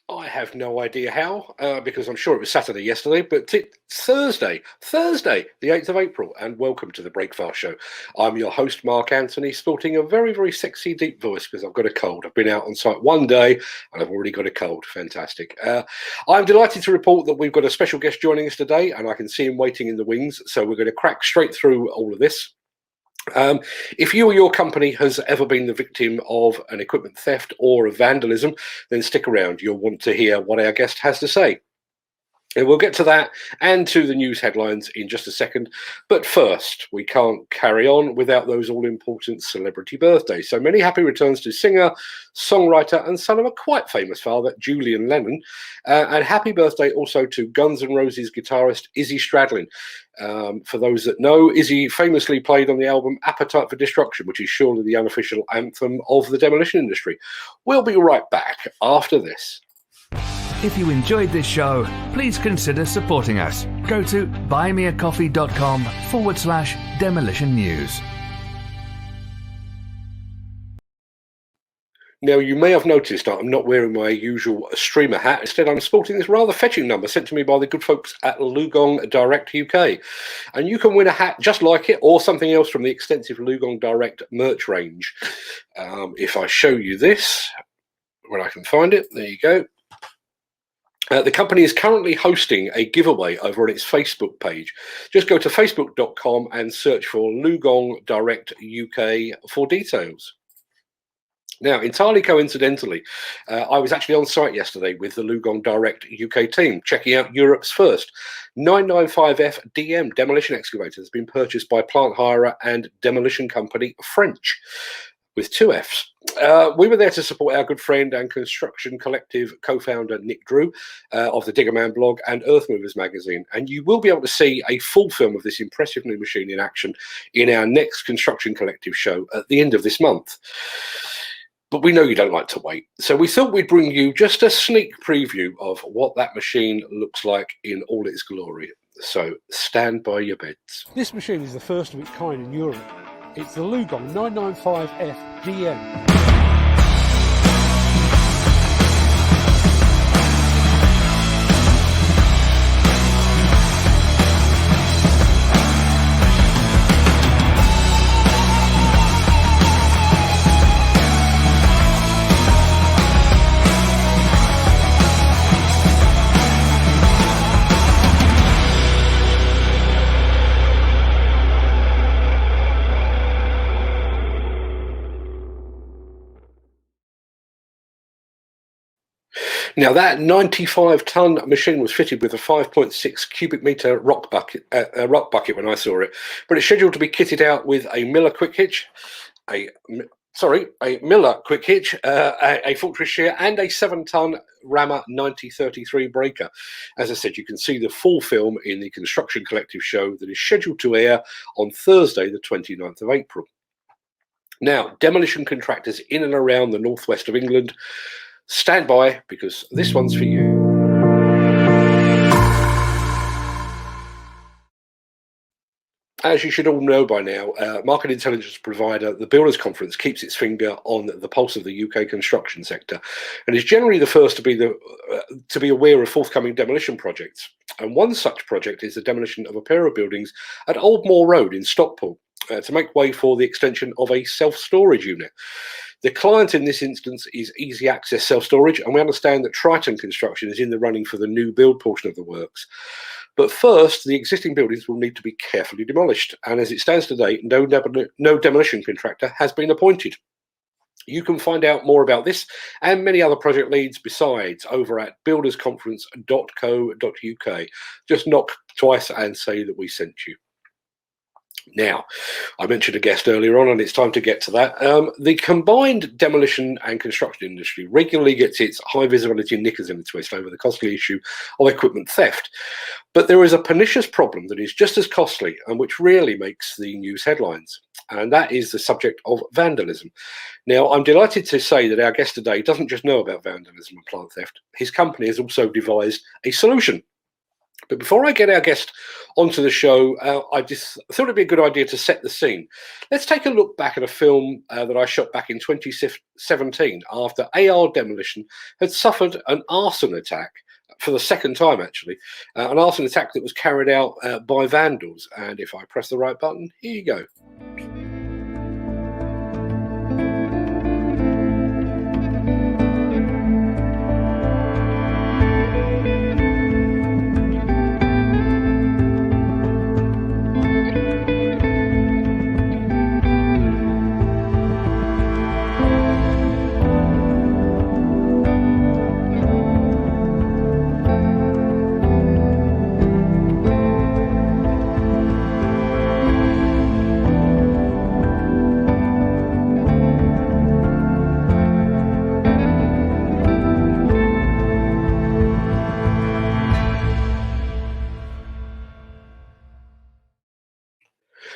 I have no idea how, because I'm sure it was Saturday yesterday, but it's Thursday, the 8th of April, and welcome to the Breakfast Show. I'm your host, Mark Anthony, sporting a very, very sexy, deep voice because I've got a cold. I've been out on site one day and I've already got a cold. Fantastic. I'm delighted to report that we've got a special guest joining us today, and I can see him waiting in the wings, so we're going to crack straight through all of this. If you or your company has ever been the victim of an equipment theft or of vandalism, then stick around. You'll want to hear what our guest has to say. And we'll get to that and to the news headlines in just a second. But first, we can't carry on without those all-important celebrity birthdays. So many happy returns to singer, songwriter, and son of a quite famous father, Julian Lennon. And happy birthday also to Guns N' Roses guitarist Izzy Stradlin. For those that know, Izzy famously played on the album Appetite for Destruction, which is surely the unofficial anthem of the demolition industry. We'll be right back after this. If you enjoyed this show, please consider supporting us. Go to buymeacoffee.com/demolition news. Now, you may have noticed that I'm not wearing my usual streamer hat. Instead, I'm sporting this rather fetching number sent to me by the good folks at Lugong Direct UK. And you can win a hat just like it or something else from the extensive Lugong Direct merch range. If I show you this, where I can find it, there you go. The company is currently hosting a giveaway over on its Facebook page. Just go to facebook.com and search for Lugong Direct UK for details. Now, entirely coincidentally, I was actually on site yesterday with the Lugong Direct UK team, checking out Europe's first 995F DM demolition excavator that's been purchased by plant hirer and demolition company French, with 2 Fs. We were there to support our good friend and Construction Collective co-founder Nick Drew of the Diggerman blog and Earth Movers magazine. And you will be able to see a full film of this impressive new machine in action in our next Construction Collective show at the end of this month. But we know you don't like to wait. So we thought we'd bring you just a sneak preview of what that machine looks like in all its glory. So stand by your beds. This machine is the first of its kind in Europe. It's the Lugong 995F DM. Now, that 95-ton machine was fitted with a 5.6 cubic meter rock bucket when I saw it, but it's scheduled to be kitted out with a Miller quick hitch, a Miller quick hitch, a Fortress shear, and a 7-ton Rammer 9033 breaker. As I said, you can see the full film in the Construction Collective show that is scheduled to air on Thursday, the 29th of April. Now, demolition contractors in and around the northwest of England, stand by, because this one's for you. As you should all know by now, market intelligence provider The Builders Conference keeps its finger on the pulse of the UK construction sector and is generally the first to be aware of forthcoming demolition projects. And one such project is the demolition of a pair of buildings at Old Moor Road in Stockport to make way for the extension of a self-storage unit. The client in this instance is Easy Access Self-Storage, and we understand that Triton Construction is in the running for the new build portion of the works. But first, the existing buildings will need to be carefully demolished, and as it stands today, no demolition contractor has been appointed. You can find out more about this and many other project leads besides over at buildersconference.co.uk. Just knock twice and say that we sent you. Now, I mentioned a guest earlier on, and it's time to get to that. The combined demolition and construction industry regularly gets its high visibility knickers in a twist over the costly issue of equipment theft. But there is a pernicious problem that is just as costly and which rarely makes the news headlines, and that is the subject of vandalism. Now, I'm delighted to say that our guest today doesn't just know about vandalism and plant theft. His company has also devised a solution. But before I get our guest onto the show, I just thought it'd be a good idea to set the scene. Let's take a look back at a film that I shot back in 2017 after AR Demolition had suffered an arson attack for the second time, actually. An arson attack that was carried out by vandals. And if I press the right button, here you go.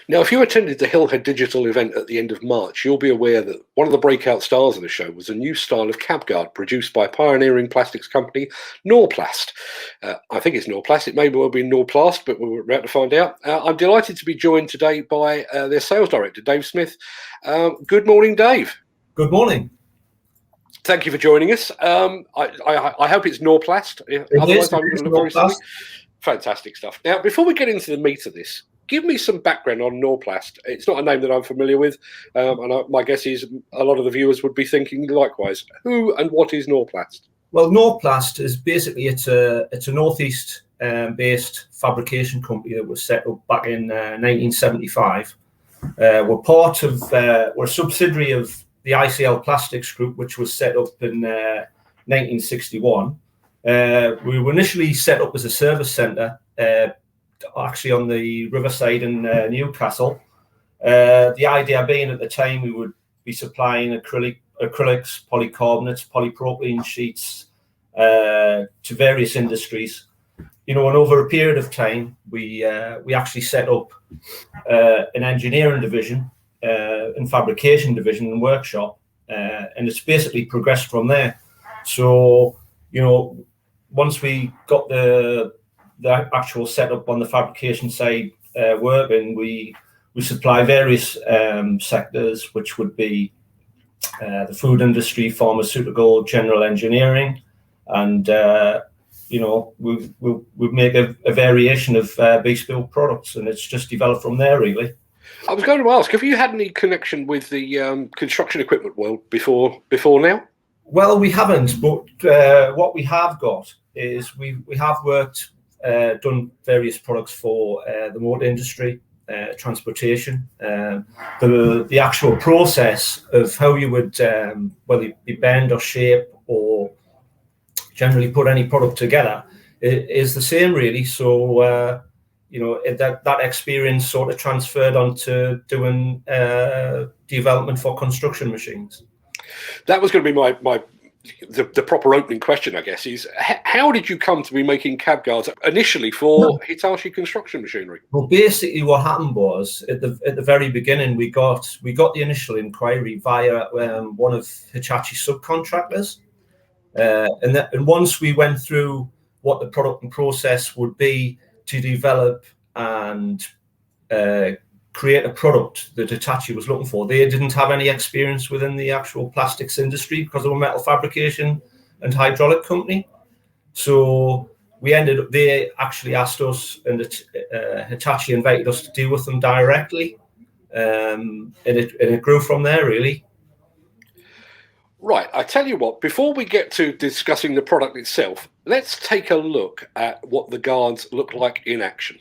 Now, if you attended the Hillhead Digital event at the end of March, you'll be aware that one of the breakout stars of the show was a new style of cab guard produced by pioneering plastics company Norplast. I think it's Norplast. It may well be Norplast, but we're about to find out. I'm delighted to be joined today by their sales director, Dave Smith. Good morning, Dave. Good morning. Thank you for joining us. I hope it's Norplast. Otherwise, I'm going to look very silly. Fantastic stuff. Now, before we get into the meat of this, give me some background on Norplast. It's not a name that I'm familiar with, and my guess is a lot of the viewers would be thinking likewise. Who and what is Norplast? Well, Norplast is basically it's a northeast based fabrication company that was set up back in 1975. We're a subsidiary of the ICL Plastics Group, which was set up in 1961. We were initially set up as a service centre, actually on the riverside in Newcastle. The idea being at the time we would be supplying acrylics, polycarbonates, polypropylene sheets to various industries. And over a period of time, we actually set up an engineering division and fabrication division and workshop, and it's basically progressed from there. So, once we got the actual setup on the fabrication side working, we supply various sectors, which would be the food industry, pharmaceutical, general engineering, and we make a variation of bespoke products, and it's just developed from there, really. I was going to ask, have you had any connection with the construction equipment world before now? Well, we haven't, but what we have got is we have worked, done various products for the motor industry, transportation. The actual process of how you would, whether it be bend or shape or generally put any product together, is the same, really. So, that experience sort of transferred onto doing development for construction machines. That was going to be the proper opening question, I guess, is how did you come to be making cab guards initially for Hitachi construction machinery? Well, basically what happened was at the very beginning, we got the initial inquiry via one of Hitachi's subcontractors. And once we went through what the product and process would be to develop and create a product that Hitachi was looking for, they didn't have any experience within the actual plastics industry because they were a metal fabrication and hydraulic company. So they actually asked us, and Hitachi invited us to deal with them directly, and it grew from there, really. Right, I tell you what, before we get to discussing the product itself, let's take a look at what the guards look like in action.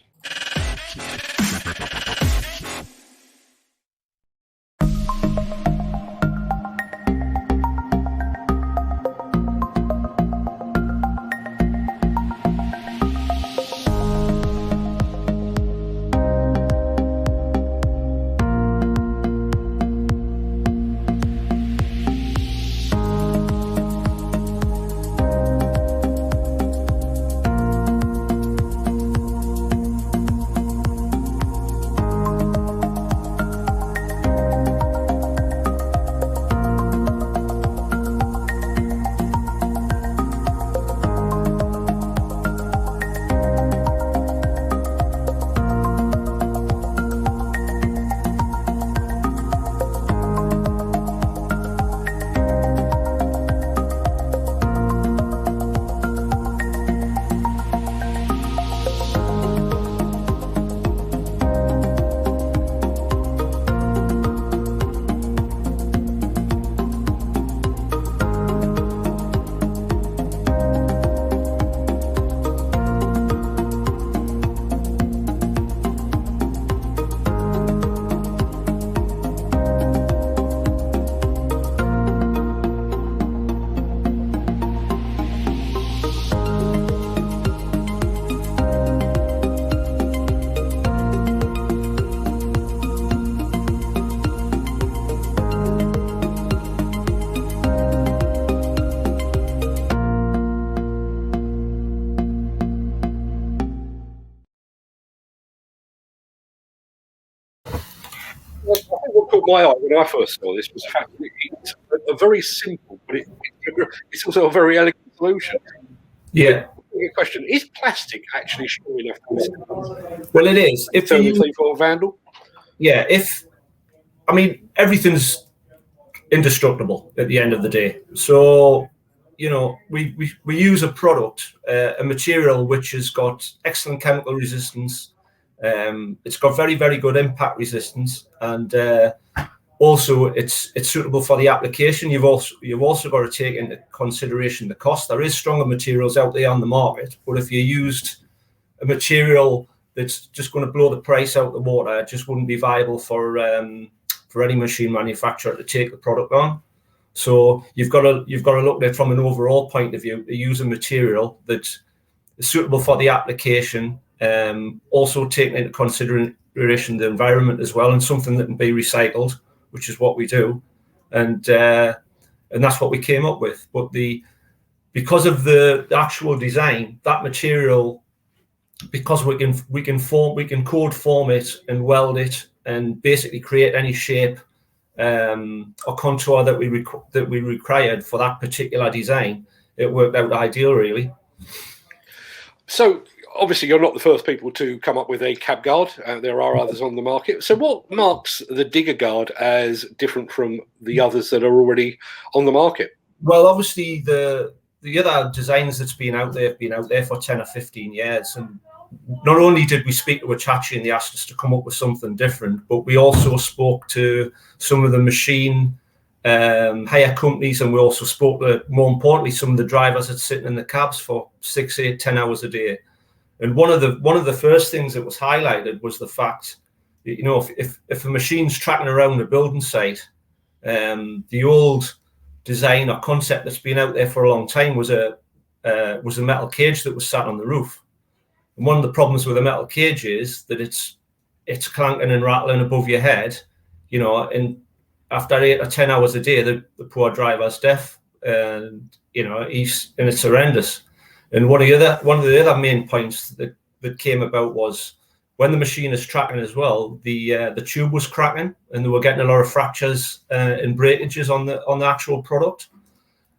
my eye when I first saw this was the fact that it's a very simple, but it's also a very elegant solution. Yeah. Question: is plastic actually strong enough to withstand? Well, it is. If Eternal thief or vandal? Yeah. Everything's indestructible at the end of the day. So, we use a product, a material which has got excellent chemical resistance. It's got very, very good impact resistance, and also it's suitable for the application. You've also got to take into consideration the cost. There is stronger materials out there on the market, but if you used a material that's just going to blow the price out the water, it just wouldn't be viable for any machine manufacturer to take the product on. So you've got to look at it from an overall point of view. Use a material that's suitable for the application, also taking into consideration the environment as well, and something that can be recycled, which is what we do, and that's what we came up with. But because of the actual design, that material, because we can code form it and weld it and basically create any shape or contour that we required for that particular design, it worked out ideal, really. So obviously you're not the first people to come up with a cab guard. There are others on the market. So what marks the digger guard as different from the others that are already on the market? Well, obviously the other designs that's been out there have been out there for 10 or 15 years. And not only did we speak to Hitachi and they asked us to come up with something different, but we also spoke to some of the machine hire companies, and we also spoke to, more importantly, some of the drivers that sit in the cabs for 6, 8, 10 hours a day. And one of the first things that was highlighted was the fact that, if a machine's tracking around a building site, the old design or concept that's been out there for a long time was a metal cage that was sat on the roof. And one of the problems with a metal cage is that it's clanking and rattling above your head, and after 8 or 10 hours a day, the poor driver's deaf, and it's horrendous. And one of the other main points that came about was when the machine is tracking as well, the tube was cracking, and they were getting a lot of fractures and breakages on the actual product.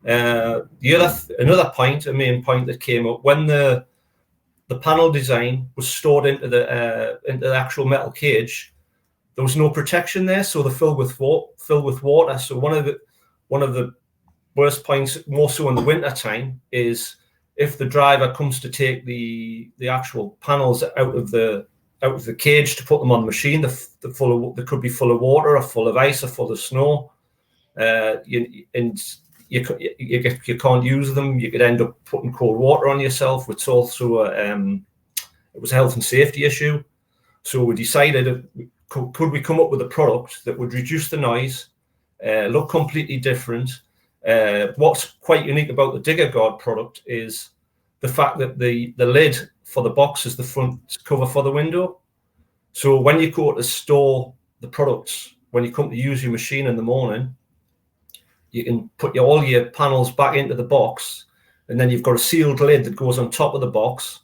A main point that came up, when the panel design was stored into the actual metal cage, there was no protection there, so they filled with water. So one of the worst points, more so in the winter time, is if the driver comes to take the actual panels out of the cage to put them on the machine, they could be full of water or full of ice or full of snow, and you can't use them. You could end up putting cold water on yourself, which also it was a health and safety issue. So we decided, could we come up with a product that would reduce the noise, look completely different. What's quite unique about the Digger Guard product is the fact that the lid for the box is the front cover for the window. So when you go to store the products, when you come to use your machine in the morning, you can put all your panels back into the box, and then you've got a sealed lid that goes on top of the box,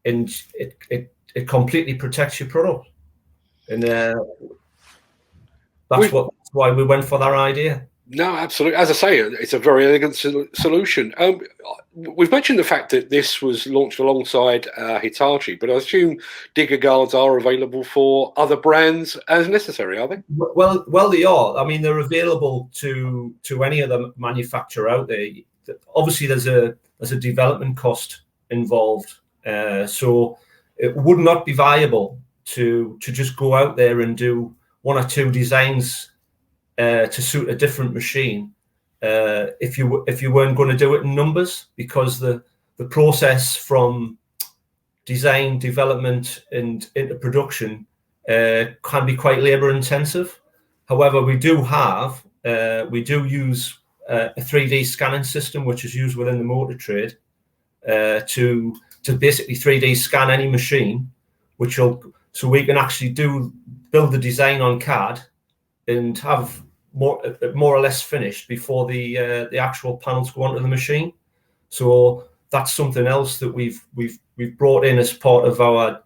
and it completely protects your product. And that's why we went for that idea. No, absolutely. As I say, it's a very elegant solution. We've mentioned the fact that this was launched alongside Hitachi, but I assume Digger Guards are available for other brands as necessary, are they? Well, they are. I mean, they're available to any other manufacturer out there. Obviously, there's a development cost involved, so it would not be viable to just go out there and do one or two designs to suit a different machine if you weren't going to do it in numbers, because the process from design, development, and into production can be quite labor intensive. However, we do use a 3D scanning system, which is used within the motor trade to basically 3D scan any machine, so we can actually build the design on CAD and have more or less finished before the actual panels go onto the machine. So that's something else that we've brought in as part of our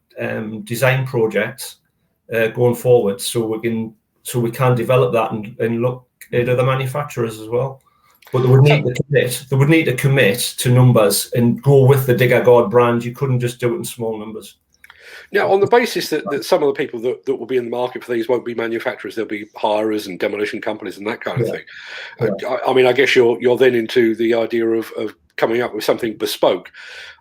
design projects going forward. So so we can develop that and look at other manufacturers as well. But they would need to commit. They would need to commit to numbers and go with the Digger Guard brand. You couldn't just do it in small numbers. Now, on the basis that some of the people that will be in the market for these won't be manufacturers, they'll be hirers and demolition companies and that kind of thing. Yeah. I mean, I guess you're then into the idea of coming up with something bespoke.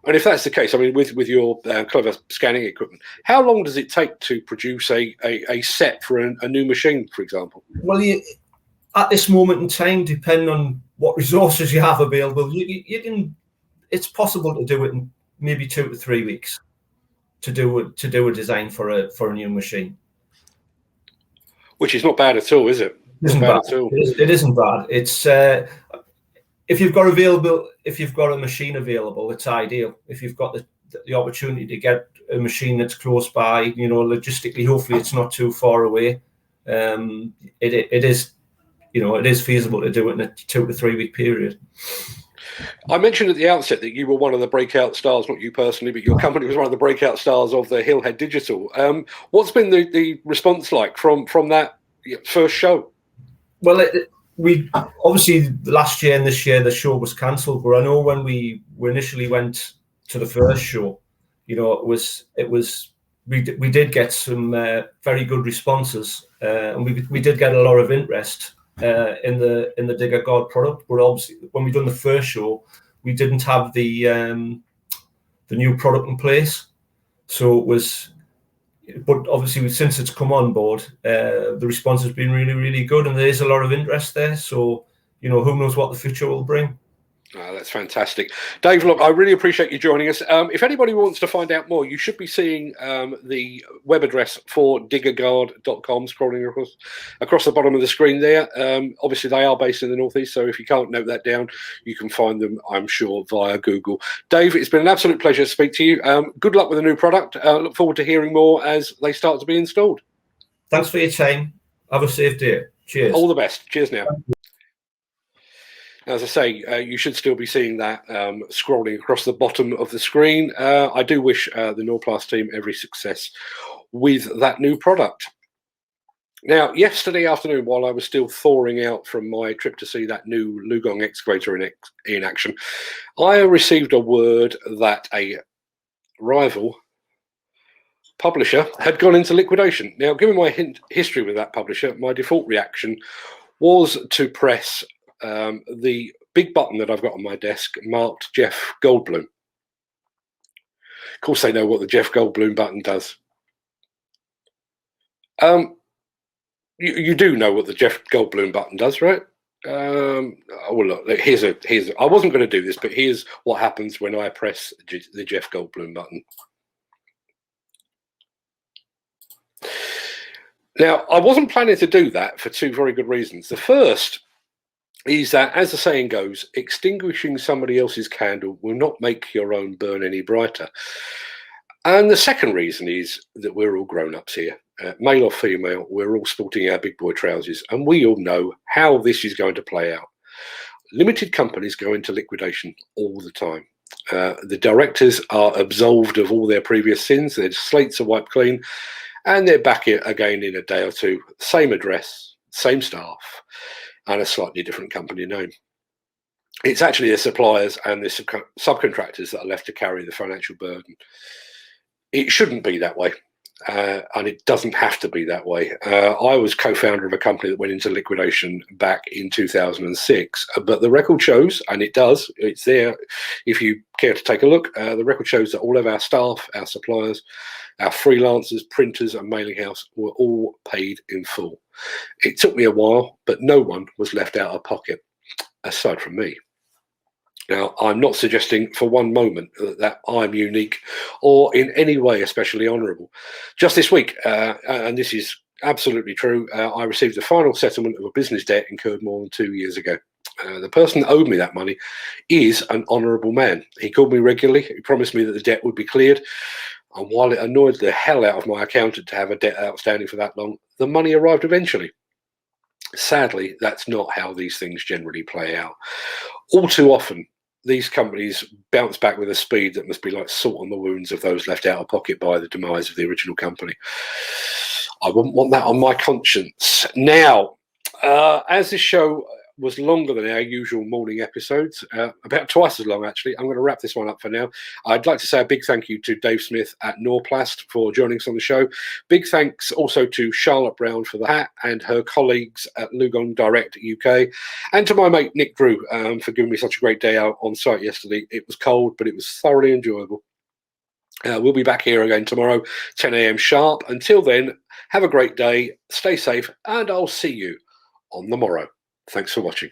And if that's the case, I mean, with your clever scanning equipment, how long does it take to produce a set for a new machine, for example? Well, at this moment in time, depending on what resources you have available, you can. It's possible to do it in maybe 2 to 3 weeks to do a design for a new machine, which is not bad at all, is it? It isn't bad. It's if you've got a machine available, it's ideal. If you've got the opportunity to get a machine that's close by, logistically, hopefully it's not too far away. It is feasible to do it in a 2 to 3 week period. I mentioned at the outset that you were one of the breakout stars, not you personally, but your company was one of the breakout stars of the Hillhead Digital. What's been the response like from that first show? Well, we obviously last year and this year the show was cancelled, but I know when we initially went to the first show, we did get some very good responses, and we did get a lot of interest in the Digger Guard product. But obviously, when we done the first show, we didn't have the new product in place, so it was. But obviously, since it's come on board, the response has been really, really good, and there is a lot of interest there. So, who knows what the future will bring. Oh, that's fantastic. Dave, look, I really appreciate you joining us. If anybody wants to find out more, you should be seeing the web address for diggerguard.com scrolling across the bottom of the screen there. Obviously, they are based in the Northeast, so if you can't note that down, you can find them, I'm sure, via Google. Dave, it's been an absolute pleasure to speak to you. Good luck with the new product. Look forward to hearing more as they start to be installed. Thanks for your time. Have a safe day. Cheers. All the best. Cheers now. As I say, you should still be seeing that scrolling across the bottom of the screen. I do wish the Norplast team every success with that new product. Now, yesterday afternoon, while I was still thawing out from my trip to see that new Lugong excavator in action, I received a word that a rival publisher had gone into liquidation. Now, given my history with that publisher, my default reaction was to press the big button that I've got on my desk marked Jeff Goldblum. Of course, they know what the Jeff Goldblum button does. You do know what the Jeff Goldblum button does, right? Well, look, here's I wasn't going to do this, but here's what happens when I press the Jeff Goldblum button. Now, I wasn't planning to do that for two very good reasons. The first is that, as the saying goes, extinguishing somebody else's candle will not make your own burn any brighter. And the second reason is that we're all grown-ups here, male or female, we're all sporting our big boy trousers, and we all know how this is going to play out. Limited companies go into liquidation all the time. The directors are absolved of all their previous sins, their slates are wiped clean, and they're back here again in a day or two, same address, same staff, and a slightly different company name. It's actually the suppliers and the subcontractors that are left to carry the financial burden. It shouldn't be that way, and it doesn't have to be that way. I was co-founder of a company that went into liquidation back in 2006, but the record shows, and it's there if you care to take a look, the record shows that all of our staff, our suppliers, our freelancers, printers and mailing house were all paid in full. It took me a while, but no one was left out of pocket, aside from me. Now, I'm not suggesting for one moment that I'm unique or in any way especially honourable. Just this week, and this is absolutely true, I received the final settlement of a business debt incurred more than 2 years ago. The person that owed me that money is an honourable man. He called me regularly. He promised me that the debt would be cleared. And while it annoyed the hell out of my accountant to have a debt outstanding for that long, the money arrived eventually. Sadly, that's not how these things generally play out. All too often, these companies bounce back with a speed that must be like salt on the wounds of those left out of pocket by the demise of the original company. I wouldn't want that on my conscience. Now, as this show was longer than our usual morning episodes, about twice as long actually, I'm going to wrap this one up for now. I'd like to say a big thank you to Dave Smith at Norplast for joining us on the show. Big thanks also to Charlotte Brown for the hat and her colleagues at Lugon Direct UK, and to my mate Nick Drew for giving me such a great day out on site yesterday. It was cold, but it was thoroughly enjoyable. We'll be back here again tomorrow, 10 a.m. sharp. Until then, have a great day, stay safe, and I'll see you on the morrow. Thanks for watching.